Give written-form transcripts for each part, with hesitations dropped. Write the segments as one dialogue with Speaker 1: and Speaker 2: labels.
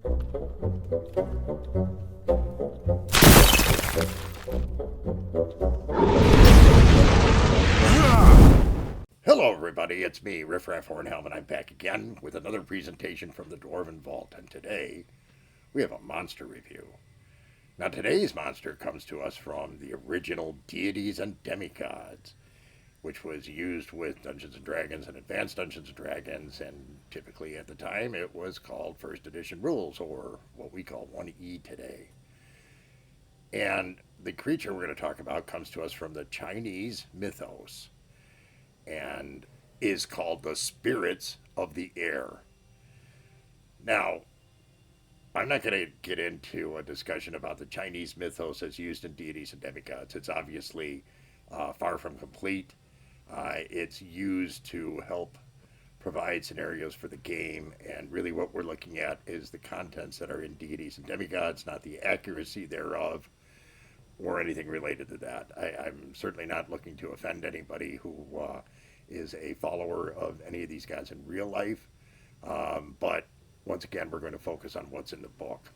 Speaker 1: Hello everybody, it's me, Riffraff Hornhelm, and I'm back again with another presentation from the Dwarven Vault, and today we have a monster review. Now today's monster comes to us from the original Deities and Demigods, which was used with Dungeons & Dragons and Advanced Dungeons & Dragons, and typically at the time it was called First Edition Rules, or what we call 1E today. And the creature we're going to talk about comes to us from the Chinese mythos, and is called the Spirits of the Air. Now, I'm not going to get into a discussion about the Chinese mythos as used in Deities and Demigods. It's obviously far from complete. It's used to help provide scenarios for the game, and really what we're looking at is the contents that are in Deities and Demigods, not the accuracy thereof or anything related to that. I'm certainly not looking to offend anybody who is a follower of any of these guys in real life, but once again, we're going to focus on what's in the book.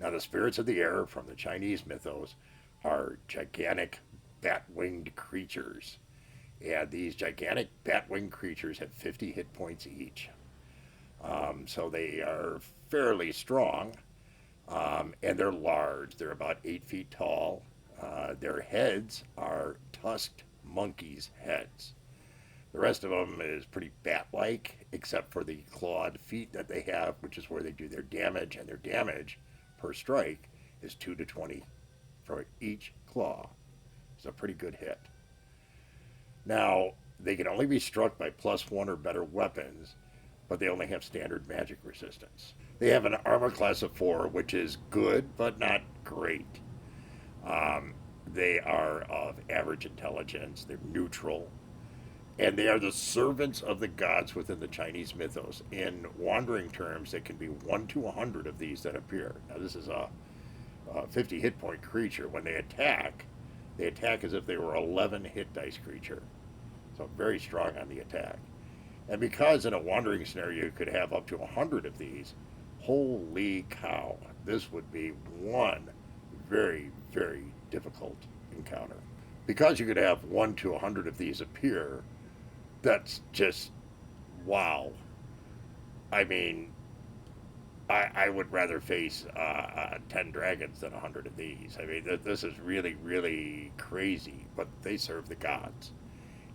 Speaker 1: Now, the Spirits of the Air from the Chinese mythos are gigantic bat-winged creatures, and these gigantic bat-winged creatures have 50 hit points each, so they are fairly strong. And they're large. They're about 8 feet tall. Their heads are tusked monkeys' heads. The rest of them is pretty bat-like, except for the clawed feet that they have, which is where they do their damage, and their damage per strike is 2 to 20 for each claw. It's a pretty good hit. Now, they can only be struck by +1 or better weapons, but they only have standard magic resistance. They have an armor class of 4, which is good, but not great. They are of average intelligence, they're neutral, and they are the servants of the gods within the Chinese mythos. In wandering terms, there can be 1 to 100 of these that appear. Now, this is a 50 hit point creature. When they attack as if they were 11 hit dice creature. So very strong on the attack. And because in a wandering scenario you could have up to 100 of these, holy cow, this would be one very, very difficult encounter. Because you could have 1 to 100 of these appear, that's just wow. I mean, I would rather face 10 dragons than 100 of these. I mean, this is really, really crazy, but they serve the gods.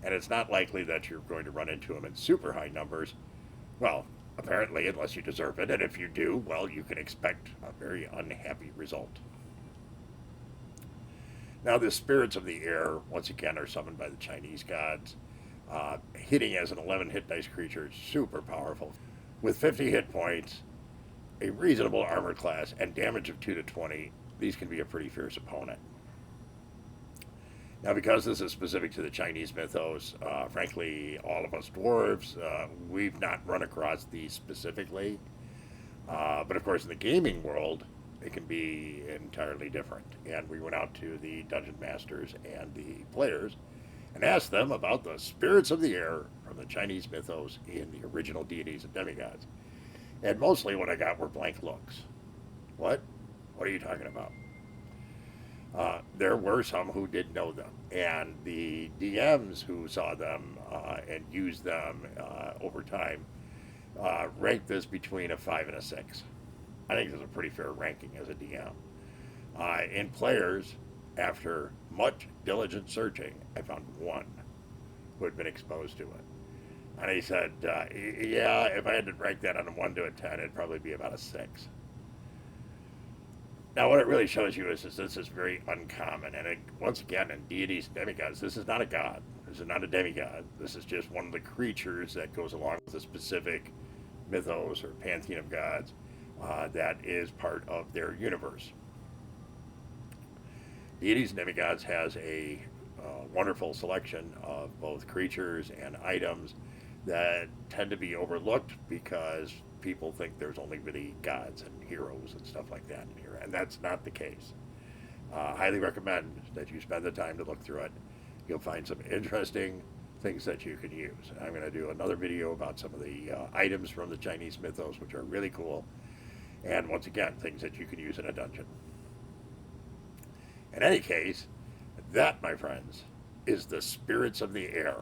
Speaker 1: And it's not likely that you're going to run into them in super high numbers. Well, apparently, unless you deserve it, and if you do, well, you can expect a very unhappy result. Now, the Spirits of the Air, once again, are summoned by the Chinese gods. Hitting as an 11 hit dice creature is super powerful. With 50 hit points, a reasonable armor class, and damage of 2 to 20, these can be a pretty fierce opponent. Now, because this is specific to the Chinese mythos, frankly, all of us dwarves, we've not run across these specifically. But of course, in the gaming world, it can be entirely different. And we went out to the dungeon masters and the players and asked them about the Spirits of the Air from the Chinese mythos in the original Deities and Demigods. And mostly what I got were blank looks. What? What are you talking about? There were some who did know them, and the DMs who saw them and used them over time ranked this between a 5 and a 6. I think this is a pretty fair ranking as a DM. In players, after much diligent searching, I found one who had been exposed to it. And he said, yeah, if I had to rank that on a 1 to a 10, it'd probably be about a 6. Now, what it really shows you is this is very uncommon. And once again, in Deities and Demigods, this is not a god. This is not a demigod. This is just one of the creatures that goes along with a specific mythos or pantheon of gods that is part of their universe. Deities and Demigods has a wonderful selection of both creatures and items that tend to be overlooked because people think there's only really gods and heroes and stuff like that in here, and that's not the case. Highly recommend that you spend the time to look through it. You'll find some interesting things that you can use. I'm going to do another video about some of the items from the Chinese mythos, which are really cool. And once again, things that you can use in a dungeon. In any case, that, my friends, is the spirits of the air.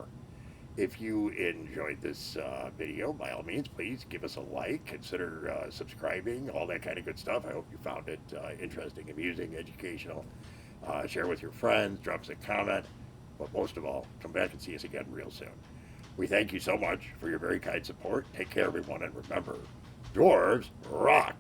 Speaker 1: If you enjoyed this video, by all means, please give us a like, consider subscribing, all that kind of good stuff. I hope you found it interesting, amusing, educational. Share with your friends, drop us a comment, but most of all, come back and see us again real soon. We thank you so much for your very kind support. Take care, everyone, and remember, dwarves rock!